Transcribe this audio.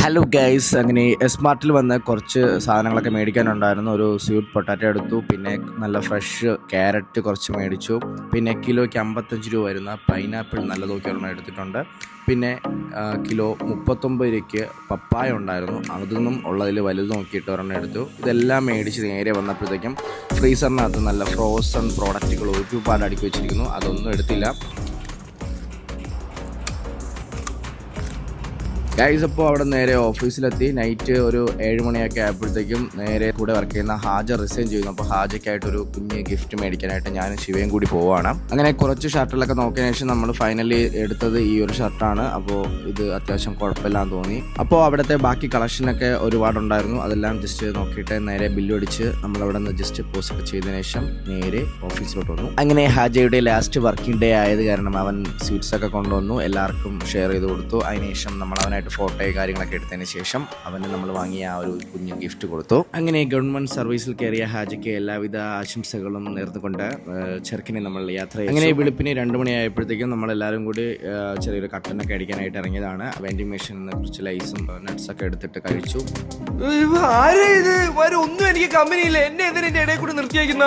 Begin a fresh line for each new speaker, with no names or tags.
Hello guys, അങ്ങനെ സ്മാർട്ടിൽ വന്ന് കുറച്ച് സാധനങ്ങളൊക്കെ മേടിക്കാനുണ്ടായിരുന്നു. ഒരു സ്വീറ്റ് പൊട്ടാറ്റോ എടുത്തു, പിന്നെ നല്ല ഫ്രഷ് ക്യാരറ്റ് കുറച്ച് മേടിച്ചു, പിന്നെ കിലോയ്ക്ക് 55 രൂപ വരുന്ന പൈനാപ്പിൾ നല്ല നോക്കിയൊരെണ്ണം എടുത്തിട്ടുണ്ട്, പിന്നെ കിലോ 39 രൂപയ്ക്ക് പപ്പായ ഉണ്ടായിരുന്നു, അതൊന്നും ഉള്ളതിൽ വലുത് നോക്കിയിട്ട് ഒരെണ്ണം എടുത്തു. ഇതെല്ലാം മേടിച്ച് നേരെ വന്നപ്പോഴത്തേക്കും ഫ്രീസറിനകത്ത് നല്ല ഫ്രോസൺ പ്രോഡക്റ്റുകൾ ഒരുപാട് അടുക്കി വെച്ചിരിക്കുന്നു. അതൊന്നും എടുത്തില്ല ഗൈസ്. അപ്പോൾ അവിടെ നേരെ ഓഫീസിലെത്തി. നൈറ്റ് ഒരു 7 മണിയൊക്കെ ആയപ്പോഴത്തേക്കും നേരെ കൂടെ വർക്ക് ചെയ്യുന്ന ഹാജ റിസൈൻ ചെയ്യുന്നു. അപ്പോൾ ഹാജയ്ക്കായിട്ടൊരു കുഞ്ഞ് ഗിഫ്റ്റ് മേടിക്കാനായിട്ട് ഞാനും ശിവയും കൂടി പോവുകയാണ്. അങ്ങനെ കുറച്ച് ഷർട്ടുകളൊക്കെ നോക്കിയതിനു ശേഷം നമ്മൾ ഫൈനലി എടുത്തത് ഈ ഒരു ഷർട്ടാണ്. അപ്പോൾ ഇത് അത്യാവശ്യം കുഴപ്പമില്ലാന്ന് തോന്നി. അപ്പോൾ അവിടുത്തെ ബാക്കി കളക്ഷനൊക്കെ ഒരുപാടുണ്ടായിരുന്നു. അതെല്ലാം ജസ്റ്റ് നോക്കിയിട്ട് നേരെ ബില്ല് അടിച്ച് നമ്മളവിടെ നിന്ന് ജസ്റ്റ് പോസ്റ്റൊക്കെ ചെയ്തതിനു ശേഷം നേരെ ഓഫീസിലോട്ട് വന്നു. അങ്ങനെ ഹാജയുടെ ലാസ്റ്റ് വർക്കിംഗ് ഡേ ആയത് കാരണം അവൻ സ്വീറ്റ്സ് ഒക്കെ കൊണ്ടുവന്നു, എല്ലാവർക്കും ഷെയർ ചെയ്ത് കൊടുത്തു. അതിനുശേഷം നമ്മൾ അവനായിട്ട് ഫോട്ടോയും കാര്യങ്ങളൊക്കെ എടുത്തതിന് ശേഷം അവന് നമ്മൾ വാങ്ങിയ ആ ഒരു കുഞ്ഞു ഗിഫ്റ്റ് കൊടുത്തു. അങ്ങനെ ഗവൺമെന്റ് സർവീസിൽ കയറിയ ഹാജയ്ക്ക് എല്ലാവിധ ആശംസകളും നേർന്നുകൊണ്ട് ചെറുക്കിനെ നമ്മൾ യാത്ര ചെയ്തു. അങ്ങനെ വെളുപ്പിന് 2 മണിയായപ്പോഴത്തേക്കും നമ്മളെല്ലാവരും കൂടി ചെറിയൊരു കട്ടനൊക്കെ അടിക്കാനായിട്ട് ഇറങ്ങിയതാണ്. വെൻഡിങ് മെഷീനിൽ കുറച്ച് ലൈസും നട്ട്സൊക്കെ എടുത്തിട്ട് കഴിച്ചു.
ഒന്നും എനിക്ക് കമ്പനിയില്ല, എന്നെ എന്തിനാ ഇടയിൽ കൂടെ നിർത്തിയേക്കുന്ന